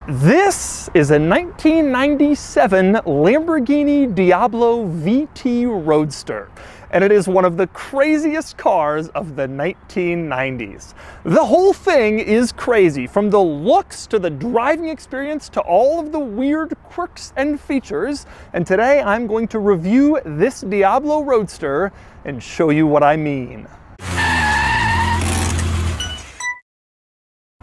This is a 1997 Lamborghini Diablo VT Roadster, and it is one of the craziest cars of the 1990s. The whole thing is crazy, from the looks to the driving experience to all of the weird quirks and features, and today I'm going to review this Diablo Roadster and show you what I mean.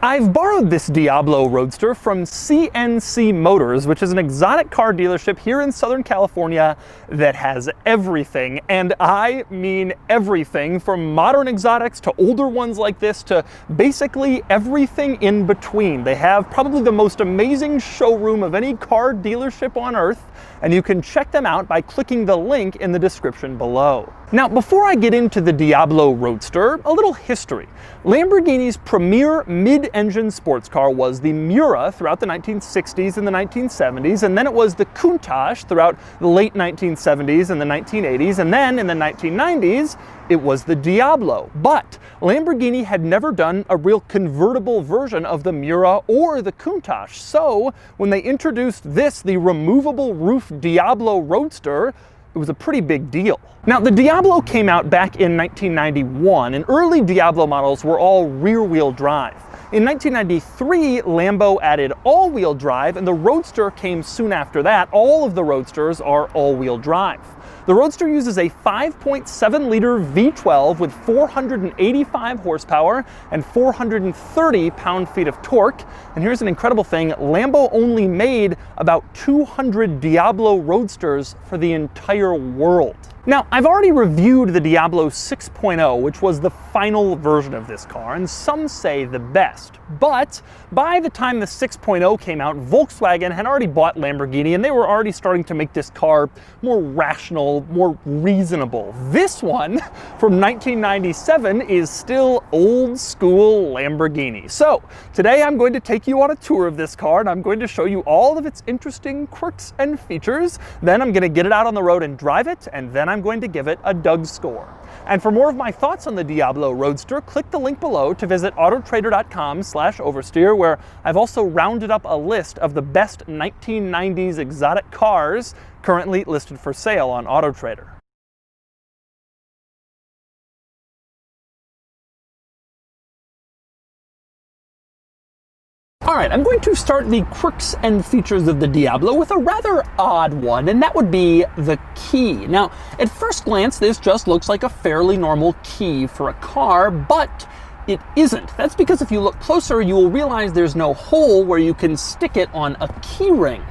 I've borrowed this Diablo Roadster from CNC Motors, which is an exotic car dealership here in Southern California that has everything, and I mean everything, from modern exotics to older ones like this to basically everything in between. They have probably the most amazing showroom of any car dealership on earth, and you can check them out by clicking the link in the description below. Now, before I get into the Diablo Roadster, a little history. Lamborghini's premier mid-engine sports car was the Miura throughout the 1960s and the 1970s, and then it was the Countach throughout the late 1970s and the 1980s, and then in the 1990s, it was the Diablo. But Lamborghini had never done a real convertible version of the Miura or the Countach, so when they introduced this, the removable roof Diablo Roadster, it was a pretty big deal. Now, the Diablo came out back in 1991, and early Diablo models were all rear-wheel drive. In 1993, Lambo added all-wheel drive, and the Roadster came soon after that. All of the Roadsters are all-wheel drive. The Roadster uses a 5.7-liter V12 with 485 horsepower and 430 pound-feet of torque. And here's an incredible thing, Lambo only made about 200 Diablo Roadsters for the entire world. Now, I've already reviewed the Diablo 6.0, which was the final version of this car, and some say the best. But by the time the 6.0 came out, Volkswagen had already bought Lamborghini, and they were already starting to make this car more rational, more reasonable. This one, from 1997, is still old school Lamborghini. So today I'm going to take you on a tour of this car, and I'm going to show you all of its interesting quirks and features. Then I'm going to get it out on the road and drive it, and then I'm going to give it a Doug score. And for more of my thoughts on the Diablo Roadster, click the link below to visit autotrader.com/oversteer, where I've also rounded up a list of the best 1990s exotic cars currently listed for sale on AutoTrader. Alright, I'm going to start the quirks and features of the Diablo with a rather odd one, and that would be the key. Now, at first glance, this just looks like a fairly normal key for a car, but it isn't. That's because if you look closer, you will realize there's no hole where you can stick it on a key ring.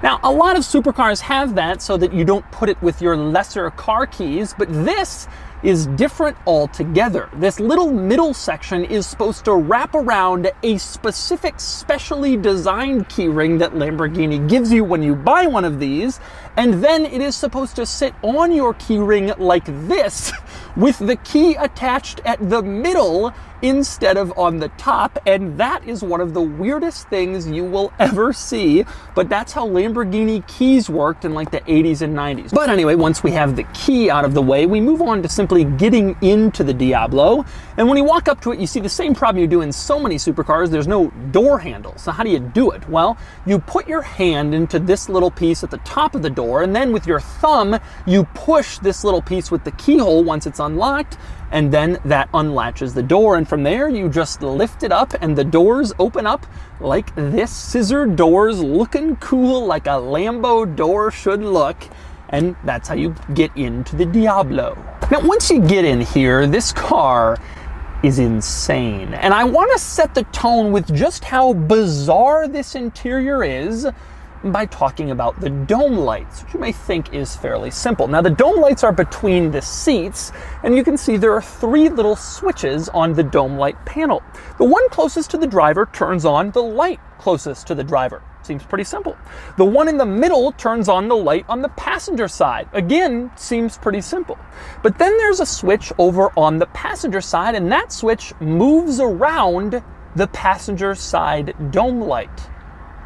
Now, a lot of supercars have that so that you don't put it with your lesser car keys, but this is different altogether. This little middle section is supposed to wrap around a specific specially designed keyring that Lamborghini gives you when you buy one of these, and then it is supposed to sit on your keyring like this, with the key attached at the middle instead of on the top, and that is one of the weirdest things you will ever see, but that's how Lamborghini keys worked in like the 80s and 90s. But anyway, once we have the key out of the way, we move on to simply getting into the Diablo, and when you walk up to it, you see the same problem you do in so many supercars. There's no door handle. So how do you do it? Well, you put your hand into this little piece at the top of the door, and then with your thumb, you push this little piece with the keyhole once it's unlocked, and then that unlatches the door, and from there you just lift it up and the doors open up like this. Scissor doors, looking cool like a Lambo door should look, and that's how you get into the Diablo. Now, once you get in here, this car is insane, and I want to set the tone with just how bizarre this interior is by talking about the dome lights, which you may think is fairly simple. Now, the dome lights are between the seats, and you can see there are three little switches on the dome light panel. The one closest to the driver turns on the light closest to the driver. Seems pretty simple. The one in the middle turns on the light on the passenger side. Again, seems pretty simple. But then there's a switch over on the passenger side, and that switch moves around the passenger side dome light,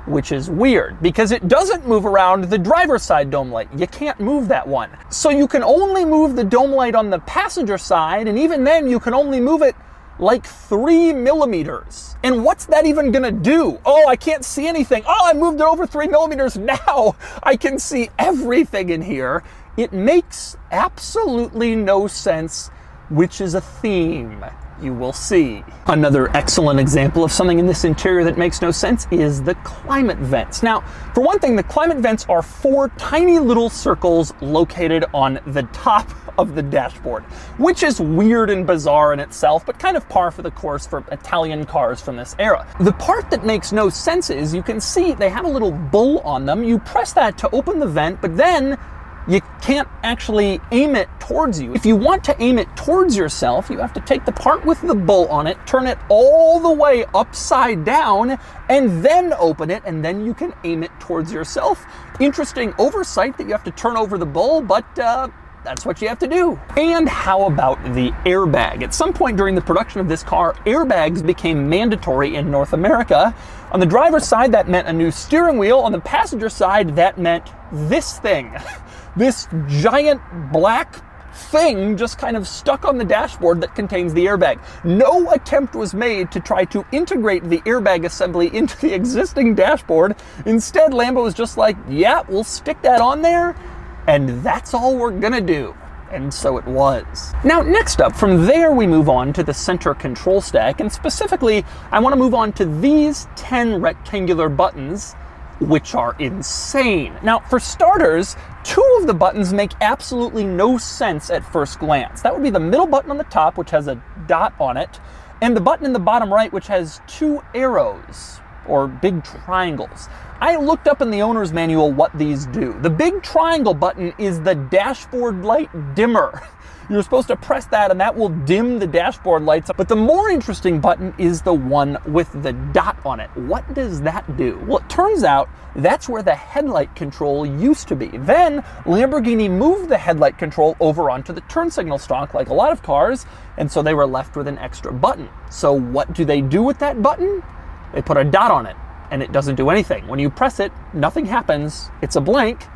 which is weird because it doesn't move around the driver's side dome light. You can't move that one. So you can only move the dome light on the passenger side, and even then you can only move it like 3 millimeters. And what's that even gonna do? Oh, I can't see anything. Oh, I moved it over 3 millimeters. Now I can see everything in here. It makes absolutely no sense, which is a theme. You will see. Another excellent example of something in this interior that makes no sense is the climate vents. Now, for one thing, the climate vents are 4 tiny little circles located on the top of the dashboard, which is weird and bizarre in itself, but kind of par for the course for Italian cars from this era. The part that makes no sense is you can see they have a little bull on them. You press that to open the vent, but then you can't actually aim it towards you. If you want to aim it towards yourself, you have to take the part with the bull on it, turn it all the way upside down, and then open it, and then you can aim it towards yourself. Interesting oversight that you have to turn over the bull, but that's what you have to do. And how about the airbag? At some point during the production of this car, airbags became mandatory in North America. On the driver's side, that meant a new steering wheel. On the passenger side, that meant this thing. This giant black thing just kind of stuck on the dashboard that contains the airbag. No attempt was made to try to integrate the airbag assembly into the existing dashboard. Instead, Lambo was just like, yeah, we'll stick that on there, and that's all we're gonna do. And so it was. Now, next up, from there we move on to the center control stack, and specifically, I want to move on to these 10 rectangular buttons, which are insane. Now, for starters, 2 of the buttons make absolutely no sense at first glance. That would be the middle button on the top, which has a dot on it, and the button in the bottom right, which has 2 arrows, or big triangles. I looked up in the owner's manual what these do. The big triangle button is the dashboard light dimmer. You're supposed to press that and that will dim the dashboard lights up. But the more interesting button is the one with the dot on it. What does that do? Well, it turns out that's where the headlight control used to be. Then Lamborghini moved the headlight control over onto the turn signal stalk like a lot of cars, and so they were left with an extra button. So what do they do with that button? They put a dot on it, and it doesn't do anything. When you press it, nothing happens. It's a blank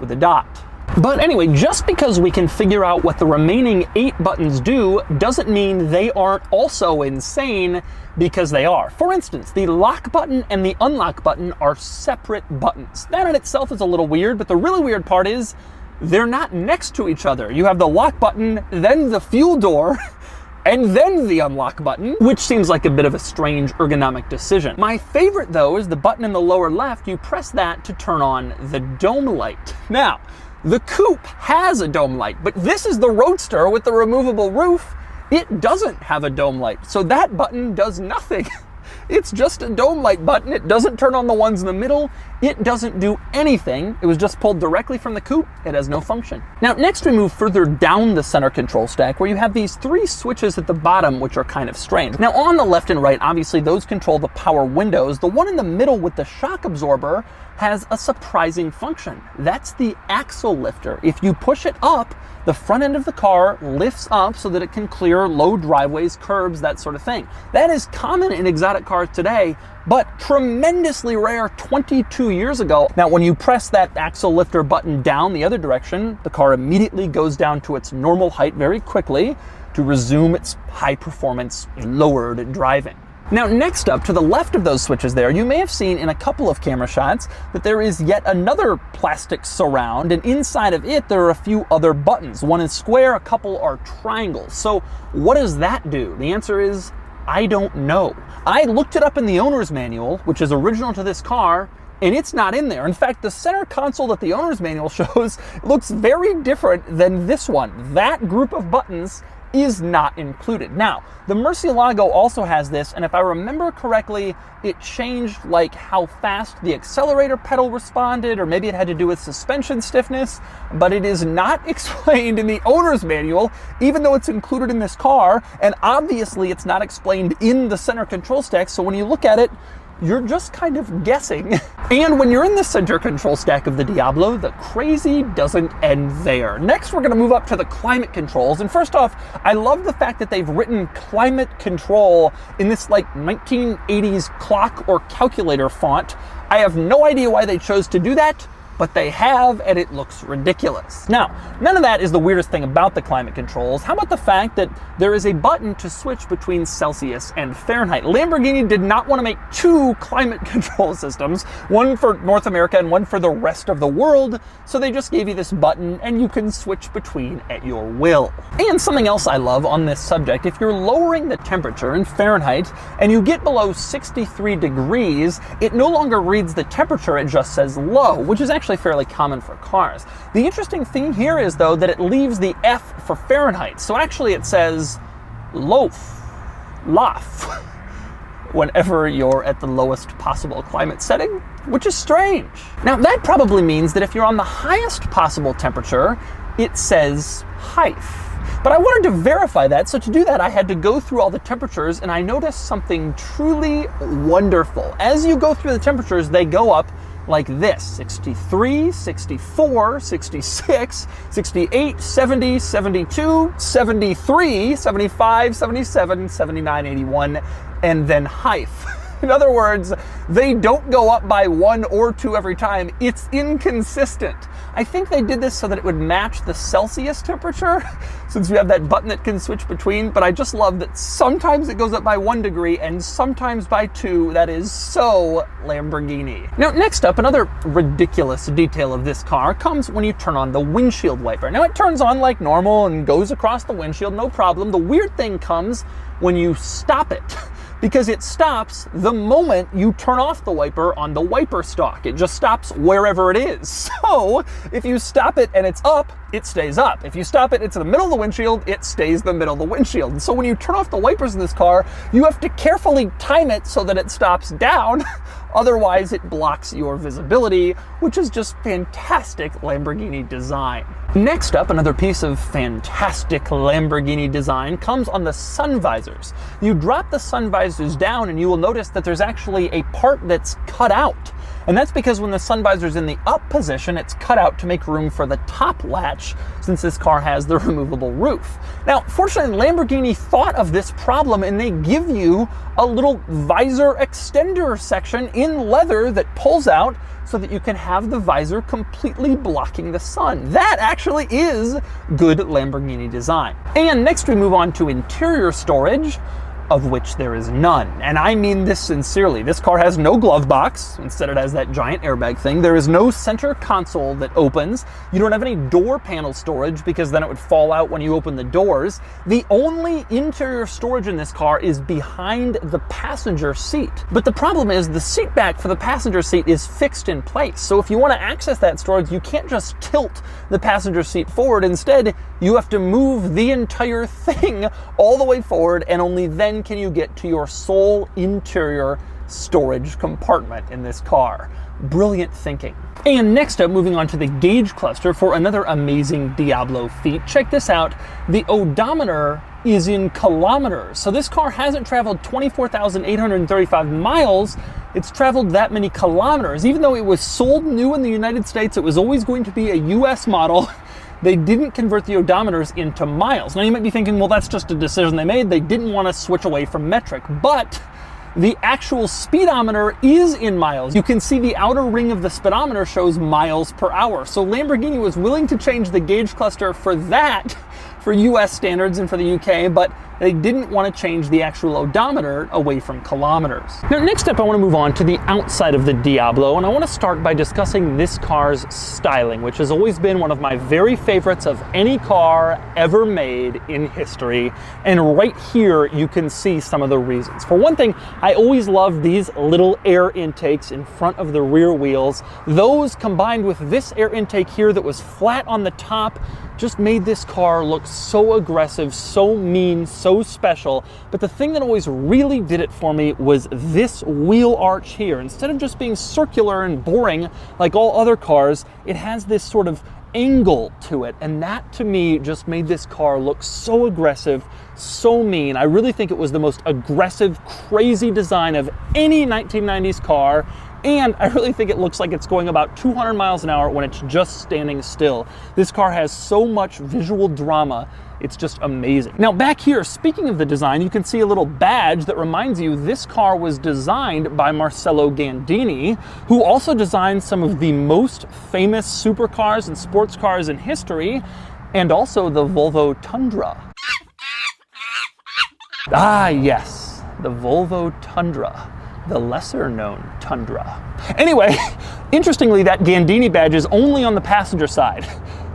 with a dot. But anyway, just because we can figure out what the remaining 8 buttons do doesn't mean they aren't also insane, because they are. For instance, the lock button and the unlock button are separate buttons. That in itself is a little weird, but the really weird part is they're not next to each other. You have the lock button, then the fuel door, and then the unlock button, which seems like a bit of a strange ergonomic decision. My favorite, though, is the button in the lower left. You press that to turn on the dome light. Now, the coupe has a dome light, but this is the Roadster with the removable roof. It doesn't have a dome light, so that button does nothing. It's just a dome light button. It doesn't turn on the ones in the middle. It doesn't do anything. It was just pulled directly from the coupe. It has no function. Now, next we move further down the center control stack, where you have these 3 switches at the bottom, which are kind of strange. Now, on the left and right, obviously those control the power windows. The one in the middle with the shock absorber has a surprising function. That's the axle lifter. If you push it up, the front end of the car lifts up so that it can clear low driveways, curbs, that sort of thing. That is common in exotic cars today, but tremendously rare 22 years ago. Now, when you press that axle lifter button down the other direction, the car immediately goes down to its normal height very quickly to resume its high performance lowered driving. Now, next up, to the left of those switches there, you may have seen in a couple of camera shots that there is yet another plastic surround, and inside of it there are a few other buttons. One is square, a couple are triangles. So what does that do? The answer is, I don't know. I looked it up in the owner's manual, which is original to this car, and it's not in there. In fact, the center console that the owner's manual shows looks very different than this one. That group of buttons is not included. Now, the Murcielago also has this, and if I remember correctly, it changed like how fast the accelerator pedal responded, or maybe it had to do with suspension stiffness, but it is not explained in the owner's manual, even though it's included in this car, and obviously it's not explained in the center control stack, so when you look at it, you're just kind of guessing. And when you're in the center control stack of the Diablo, the crazy doesn't end there. Next, we're gonna move up to the climate controls. And first off, I love the fact that they've written climate control in this like 1980s clock or calculator font. I have no idea why they chose to do that, but they have, and it looks ridiculous. Now, none of that is the weirdest thing about the climate controls. How about the fact that there is a button to switch between Celsius and Fahrenheit? Lamborghini did not want to make two climate control systems, one for North America and one for the rest of the world, so they just gave you this button and you can switch between at your will. And something else I love on this subject, if you're lowering the temperature in Fahrenheit and you get below 63 degrees, it no longer reads the temperature, it just says low, which is actually fairly common for cars. The interesting thing here is, though, that it leaves the F for Fahrenheit, so actually it says loaf, whenever you're at the lowest possible climate setting, which is strange. Now, that probably means that if you're on the highest possible temperature, it says Hife. But I wanted to verify that, so to do that I had to go through all the temperatures, and I noticed something truly wonderful. As you go through the temperatures, they go up like this: 63, 64, 66, 68, 70, 72, 73, 75, 77, 79, 81, and then Hife. In other words, they don't go up by 1 or 2 every time. It's inconsistent. I think they did this so that it would match the Celsius temperature, since we have that button that can switch between, but I just love that sometimes it goes up by 1 degree and sometimes by 2. That is so Lamborghini. Now, next up, another ridiculous detail of this car comes when you turn on the windshield wiper. Now, it turns on like normal and goes across the windshield, no problem. The weird thing comes when you stop it, because it stops the moment you turn off the wiper on the wiper stalk. It just stops wherever it is. So if you stop it and it's up, it stays up. If you stop it, it's in the middle of the windshield, it stays the middle of the windshield. And so when you turn off the wipers in this car, you have to carefully time it so that it stops down. Otherwise, it blocks your visibility, which is just fantastic Lamborghini design. Next up, another piece of fantastic Lamborghini design comes on the sun visors. You drop the sun visors down and you will notice that there's actually a part that's cut out. And that's because when the sun visor's in the up position, it's cut out to make room for the top latch, since this car has the removable roof. Now, fortunately, Lamborghini thought of this problem, and they give you a little visor extender section in leather that pulls out so that you can have the visor completely blocking the sun. That actually is good Lamborghini design. And next we move on to interior storage, of which there is none. And I mean this sincerely. This car has no glove box. Instead, it has that giant airbag thing. There is no center console that opens. You don't have any door panel storage, because then it would fall out when you open the doors. The only interior storage in this car is behind the passenger seat. But the problem is the seat back for the passenger seat is fixed in place. So if you want to access that storage, you can't just tilt the passenger seat forward. Instead, you have to move the entire thing all the way forward, and only then can you get to your sole interior storage compartment in this car. Brilliant thinking. And next up, moving on to the gauge cluster for another amazing Diablo feat. Check this out. The odometer is in kilometers. So this car hasn't traveled 24,835 miles. It's traveled that many kilometers. Even though it was sold new in the United States, it was always going to be a US model. They didn't convert the odometers into miles. Now you might be thinking, well, that's just a decision they made. They didn't want to switch away from metric, but the actual speedometer is in miles. You can see the outer ring of the speedometer shows miles per hour. So Lamborghini was willing to change the gauge cluster for that, for US standards and for the UK, but they didn't want to change the actual odometer away from kilometers. Now, next up, I want to move on to the outside of the Diablo, and I want to start by discussing this car's styling, which has always been one of my very favorites of any car ever made in history. And right here, you can see some of the reasons. For one thing, I always loved these little air intakes in front of the rear wheels. Those, combined with this air intake here that was flat on the top, just made this car look so aggressive, so mean, so special. But the thing that always really did it for me was this wheel arch here. Instead of just being circular and boring like all other cars, it has this sort of angle to it, and that to me just made this car look so aggressive, so mean. I really think it was the most aggressive, crazy design of any 1990s car. And I really think it looks like it's going about 200 miles an hour when it's just standing still. This car has so much visual drama It's just amazing. Now back here, speaking of the design, you can see a little badge that reminds you this car was designed by Marcello Gandini, who also designed some of the most famous supercars and sports cars in history, and also the Volvo Tundra. Ah yes, the Volvo Tundra, the lesser known Tundra. Anyway, interestingly, that Gandini badge is only on the passenger side.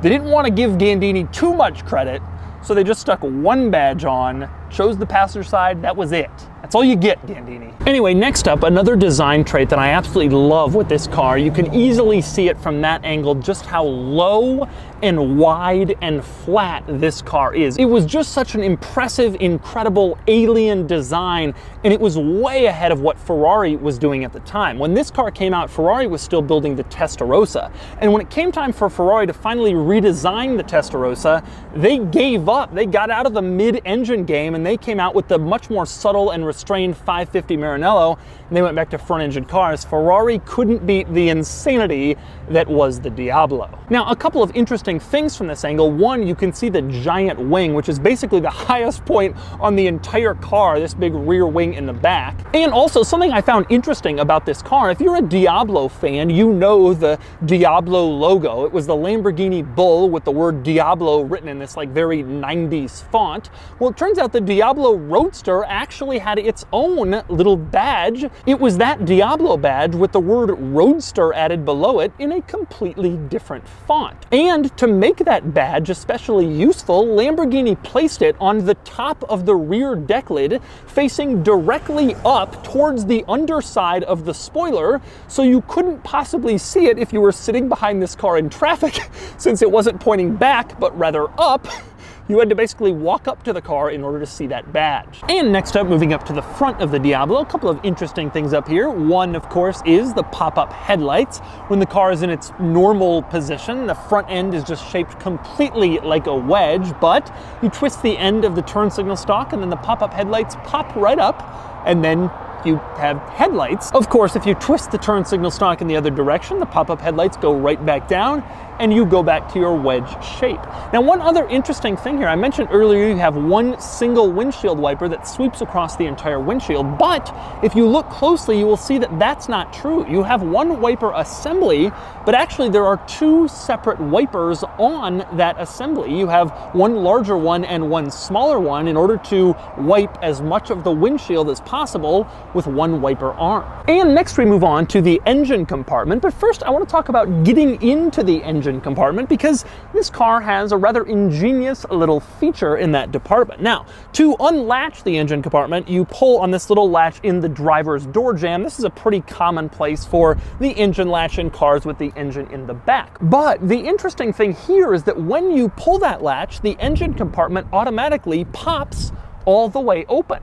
They didn't want to give Gandini too much credit, so they just stuck one badge on, chose the passenger side, that was it. That's all you get, Gandini. Anyway, next up, another design trait that I absolutely love with this car. You can easily see it from that angle just how low and wide and flat this car is. It was just such an impressive, incredible alien design, and it was way ahead of what Ferrari was doing at the time. When this car came out, Ferrari was still building the Testarossa. And when it came time for Ferrari to finally redesign the Testarossa, they gave up. They got out of the mid-engine game and they came out with the much more subtle and restrained 550 Maranello, and they went back to front-engine cars. Ferrari couldn't beat the insanity that was the Diablo. Now, a couple of interesting things from this angle. One, you can see the giant wing, which is basically the highest point on the entire car, this big rear wing in the back. And also, something I found interesting about this car, if you're a Diablo fan, you know the Diablo logo. It was the Lamborghini Bull with the word Diablo written in this like very 90s font. Well, it turns out the Diablo Roadster actually had its own little badge. It was that Diablo badge with the word Roadster added below it in a completely different font. And to make that badge especially useful, Lamborghini placed it on the top of the rear deck lid, facing directly up towards the underside of the spoiler, so you couldn't possibly see it if you were sitting behind this car in traffic, since it wasn't pointing back, but rather up. You had to basically walk up to the car in order to see that badge. And next up, moving up to the front of the Diablo, a couple of interesting things up here. One, of course, is the pop-up headlights. When the car is in its normal position, the front end is just shaped completely like a wedge, but you twist the end of the turn signal stalk and then the pop-up headlights pop right up, and then you have headlights. Of course, if you twist the turn signal stalk in the other direction, the pop-up headlights go right back down and you go back to your wedge shape. Now, one other interesting thing here, I mentioned earlier you have one single windshield wiper that sweeps across the entire windshield, but if you look closely, you will see that that's not true. You have one wiper assembly, but actually there are two separate wipers on that assembly. You have one larger one and one smaller one in order to wipe as much of the windshield as possible with one wiper arm. And next we move on to the engine compartment, but first I want to talk about getting into the engine compartment because this car has a rather ingenious little feature in that department. Now, to unlatch the engine compartment, you pull on this little latch in the driver's door jamb. This is a pretty common place for the engine latch in cars with the engine in the back. But the interesting thing here is that when you pull that latch, the engine compartment automatically pops all the way open.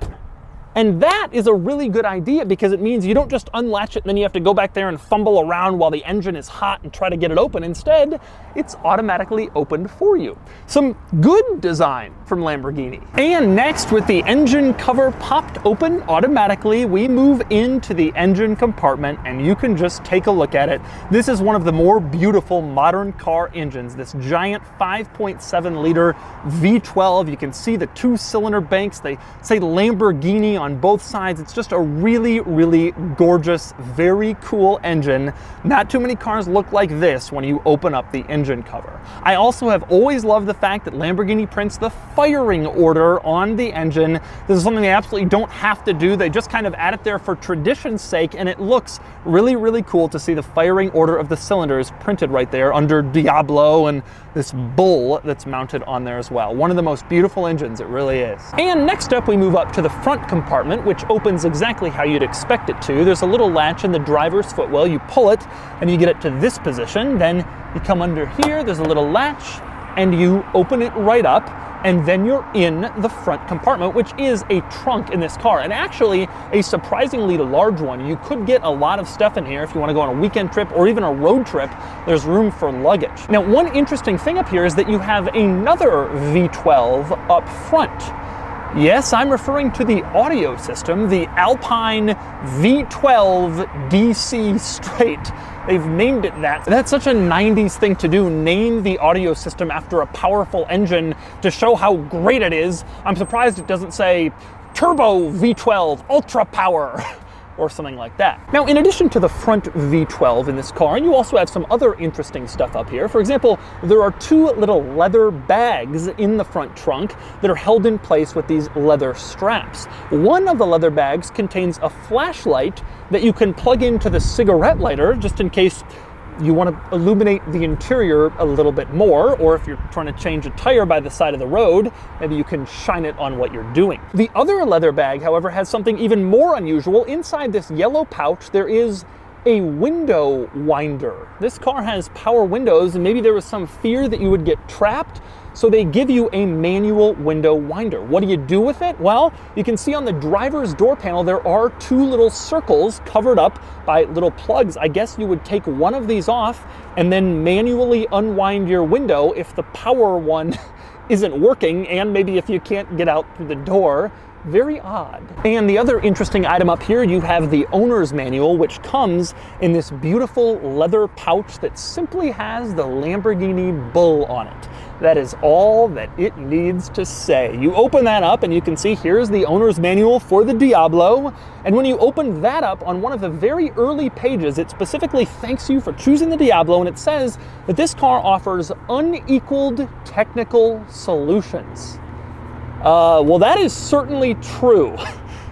And that is a really good idea because it means you don't just unlatch it and then you have to go back there and fumble around while the engine is hot and try to get it open. Instead, it's automatically opened for you. Some good design from Lamborghini. And next, with the engine cover popped open automatically, we move into the engine compartment and you can just take a look at it. This is one of the more beautiful modern car engines, this giant 5.7 liter V12. You can see the two-cylinder banks. They say Lamborghini on both sides. It's just a really, really gorgeous, very cool engine. Not too many cars look like this when you open up the engine cover. I also have always loved the fact that Lamborghini prints the firing order on the engine. This is something they absolutely don't have to do. They just kind of add it there for tradition's sake, and it looks really, really cool to see the firing order of the cylinders printed right there under Diablo and this bull that's mounted on there as well. One of the most beautiful engines, it really is. And next up, we move up to the front compartment, which opens exactly how you'd expect it to. There's a little latch in the driver's footwell. You pull it and you get it to this position. Then you come under here, there's a little latch, and you open it right up, and then you're in the front compartment, which is a trunk in this car, and actually a surprisingly large one. You could get a lot of stuff in here if you want to go on a weekend trip or even a road trip. There's room for luggage. Now, one interesting thing up here is that you have another V12 up front. Yes, I'm referring to the audio system, the Alpine V12 DC Straight. they've named it that. That's such a 90s thing to do, name the audio system after a powerful engine to show how great it is. I'm surprised it doesn't say Turbo V12 Ultra Power or something like that. Now, in addition to the front V12 in this car, you also have some other interesting stuff up here. For example, there are two little leather bags in the front trunk that are held in place with these leather straps. One of the leather bags contains a flashlight that you can plug into the cigarette lighter just in case you want to illuminate the interior a little bit more, or if you're trying to change a tire by the side of the road, maybe you can shine it on what you're doing. The other leather bag, however, has something even more unusual. Inside this yellow pouch, there is a window winder. This car has power windows, and maybe there was some fear that you would get trapped, so they give you a manual window winder. What do you do with it? Well, you can see on the driver's door panel, there are two little circles covered up by little plugs. I guess you would take one of these off and then manually unwind your window if the power one isn't working, and maybe if you can't get out through the door. Very odd. And the other interesting item up here, you have the owner's manual, which comes in this beautiful leather pouch that simply has the Lamborghini bull on it. That is all that it needs to say. You open that up and you can see here's the owner's manual for the Diablo. And when you open that up, on one of the very early pages, it specifically thanks you for choosing the Diablo, and it says that this car offers unequaled technical solutions. Well, that is certainly true.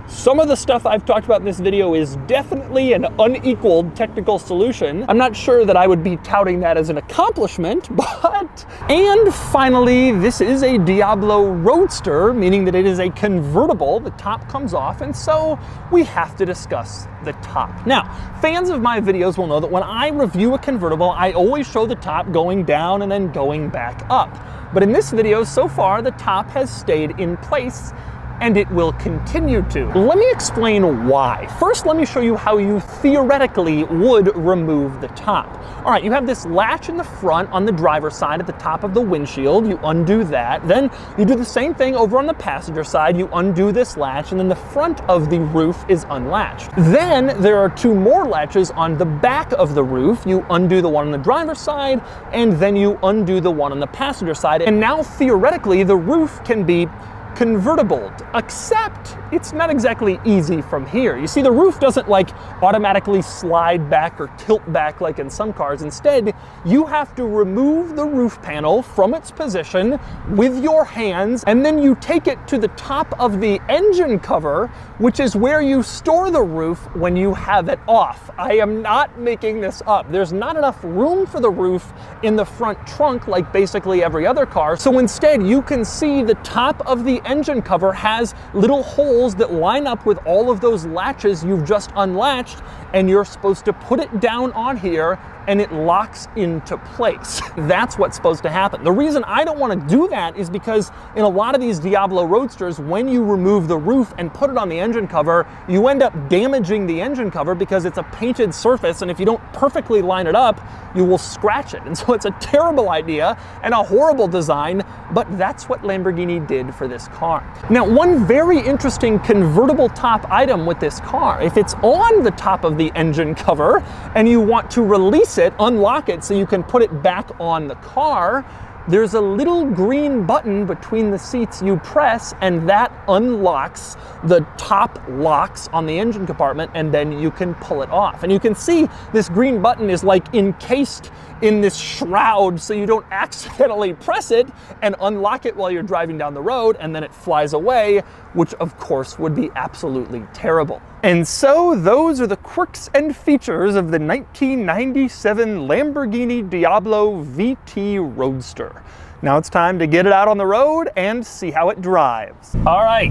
Some of the stuff I've talked about in this video is definitely an unequaled technical solution. I'm not sure that I would be touting that as an accomplishment, but... And finally, this is a Diablo Roadster, meaning that it is a convertible. The top comes off, and so we have to discuss the top. Now, fans of my videos will know that when I review a convertible, I always show the top going down and then going back up. But in this video, so far, the top has stayed in place, and it will continue to. Let me explain why. First, let me show you how you theoretically would remove the top. All right, you have this latch in the front on the driver's side at the top of the windshield. You undo that. Then you do the same thing over on the passenger side. You undo this latch, and then the front of the roof is unlatched. Then there are two more latches on the back of the roof. You undo the one on the driver's side, and then you undo the one on the passenger side. And now theoretically, the roof can be convertible, except it's not exactly easy from here. You see, the roof doesn't like automatically slide back or tilt back like in some cars. Instead, you have to remove the roof panel from its position with your hands, and then you take it to the top of the engine cover, which is where you store the roof when you have it off. I am not making this up. There's not enough room for the roof in the front trunk like basically every other car. So instead, you can see the top of the engine cover has little holes that line up with all of those latches you've just unlatched, and you're supposed to put it down on here and it locks into place. That's what's supposed to happen. The reason I don't want to do that is because in a lot of these Diablo Roadsters, when you remove the roof and put it on the engine cover, you end up damaging the engine cover because it's a painted surface, and if you don't perfectly line it up, you will scratch it. And so it's a terrible idea and a horrible design, but that's what Lamborghini did for this car. Now, one very interesting convertible top item with this car, if it's on the top of the engine cover and you want to release it, unlock it so you can put it back on the car, there's a little green button between the seats you press, and that unlocks the top locks on the engine compartment, and then you can pull it off. And you can see this green button is like encased in this shroud so you don't accidentally press it and unlock it while you're driving down the road, and then it flies away, which of course would be absolutely terrible. And so those are the quirks and features of the 1997 Lamborghini Diablo VT Roadster. Now it's time to get it out on the road and see how it drives. All right,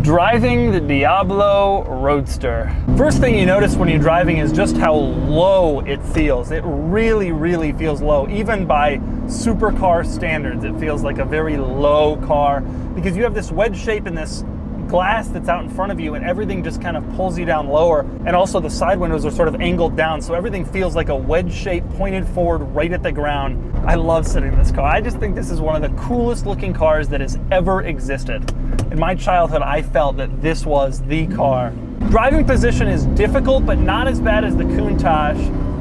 driving the Diablo Roadster. First thing you notice when you're driving is just how low it feels. It really, really feels low. Even by supercar standards, it feels like a very low car because you have this wedge shape in this glass that's out in front of you, and everything just kind of pulls you down lower, and also the side windows are sort of angled down, so everything feels like a wedge shape pointed forward right at the ground. I love sitting in this car. I just think this is one of the coolest looking cars that has ever existed. In my childhood, I felt that this was the car. Driving position is difficult, but not as bad as the Countach.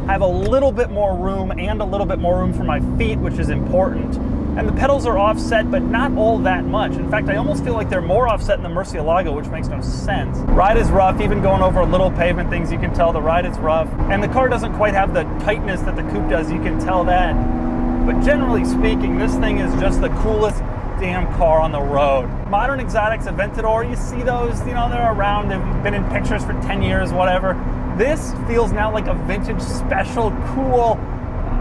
I have a little bit more room and a little bit more room for my feet, which is important. And the pedals are offset, but not all that much. In fact, I almost feel like they're more offset in the Murcielago, which makes no sense. Ride is rough, even going over little pavement things, you can tell the ride is rough. And the car doesn't quite have the tightness that the coupe does, you can tell that. But generally speaking, this thing is just the coolest damn car on the road. Modern exotics, Aventador, you see those, you know, they're around, they've been in pictures for 10 years, whatever. This feels now like a vintage, special, cool,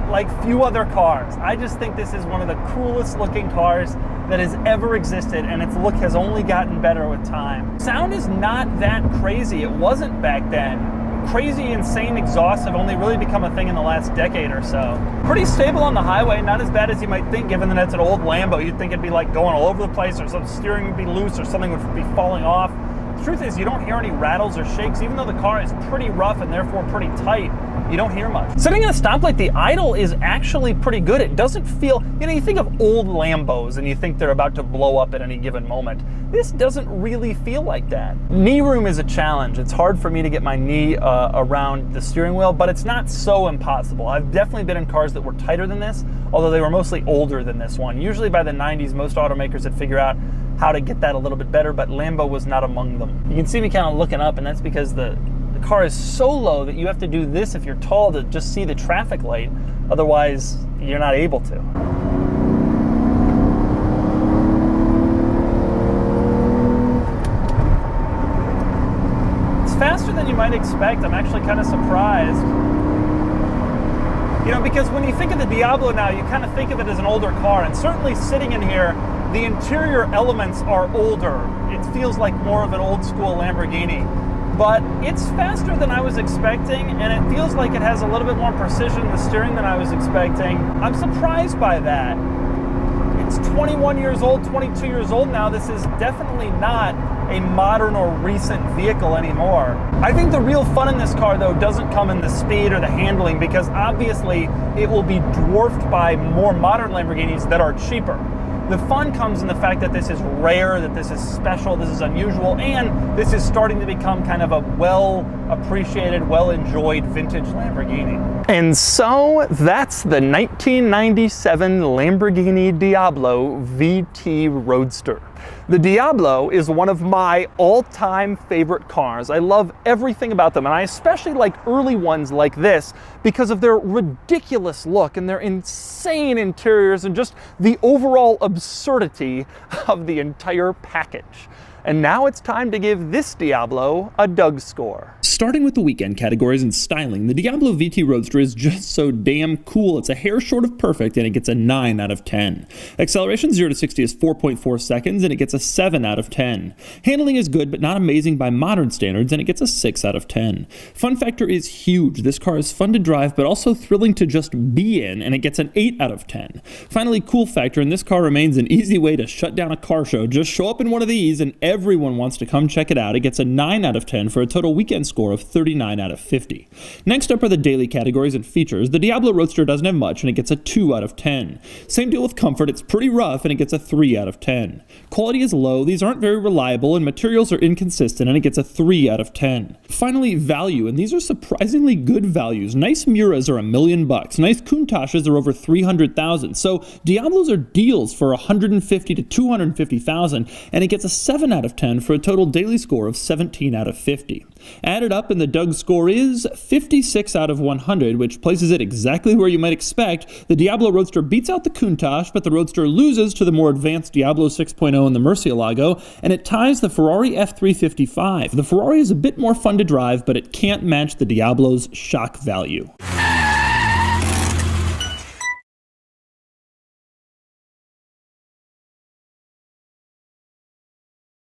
like few other cars. I just think this is one of the coolest looking cars that has ever existed, and its look has only gotten better with time. Sound is not that crazy. It wasn't back then. Crazy, insane exhausts have only really become a thing in the last decade or so. Pretty stable on the highway, not as bad as you might think, given that it's an old Lambo. You'd think it'd be like going all over the place, or some steering would be loose, or something would be falling off. The truth is, you don't hear any rattles or shakes. Even though the car is pretty rough and therefore pretty tight, you don't hear much. Sitting in a stoplight, the idle is actually pretty good. It doesn't feel, you know, you think of old Lambos and you think they're about to blow up at any given moment. This doesn't really feel like that. Knee room is a challenge. It's hard for me to get my knee around the steering wheel, but it's not so impossible. I've definitely been in cars that were tighter than this, although they were mostly older than this one. Usually by the 90s, most automakers would figure out how to get that a little bit better, but Lambo was not among them. You can see me kind of looking up, and that's because the car is so low that you have to do this if you're tall to just see the traffic light. Otherwise, you're not able to. It's faster than you might expect. I'm actually kind of surprised. You know, because when you think of the Diablo now, you kind of think of it as an older car, and certainly sitting in here, the interior elements are older. It feels like more of an old school Lamborghini. But it's faster than I was expecting, and it feels like it has a little bit more precision in the steering than I was expecting. I'm surprised by that. It's 21 years old, 22 years old now. This is definitely not a modern or recent vehicle anymore. I think the real fun in this car, though, doesn't come in the speed or the handling, because obviously it will be dwarfed by more modern Lamborghinis that are cheaper. The fun comes in the fact that this is rare, that this is special, this is unusual, and this is starting to become kind of a well-appreciated, well-enjoyed vintage Lamborghini. And so that's the 1997 Lamborghini Diablo VT Roadster. The Diablo is one of my all-time favorite cars. I love everything about them, and I especially like early ones like this because of their ridiculous look and their insane interiors and just the overall absurdity of the entire package. And now it's time to give this Diablo a Doug score. Starting with the weekend categories and styling, the Diablo VT Roadster is just so damn cool. It's a hair short of perfect, and it gets a 9 out of 10. Acceleration 0 to 60 is 4.4 seconds, and it gets a 7 out of 10. Handling is good, but not amazing by modern standards, and it gets a 6 out of 10. Fun factor is huge. This car is fun to drive, but also thrilling to just be in, and it gets an 8 out of 10. Finally, cool factor, and this car remains an easy way to shut down a car show. Just show up in one of these, and everyone wants to come check it out. It gets a 9 out of 10 for a total weekend score of 39 out of 50. Next up are the daily categories and features. The Diablo Roadster doesn't have much, and it gets a 2 out of 10. Same deal with comfort. It's pretty rough, and it gets a 3 out of 10. Quality is low. These aren't very reliable, and materials are inconsistent, and it gets a 3 out of 10. Finally, value, and these are surprisingly good values. Nice Miras are $1 million. Nice Countachs are over 300,000. So Diablos are deals for 150 to 250,000, and it gets a 7 out of 10 for a total daily score of 17 out of 50. Added up, and the Doug score is 56 out of 100, which places it exactly where you might expect. The Diablo Roadster beats out the Countach, but the Roadster loses to the more advanced Diablo 6.0 and the Murcielago, and it ties the Ferrari F355. The Ferrari is a bit more fun to drive, but it can't match the Diablo's shock value.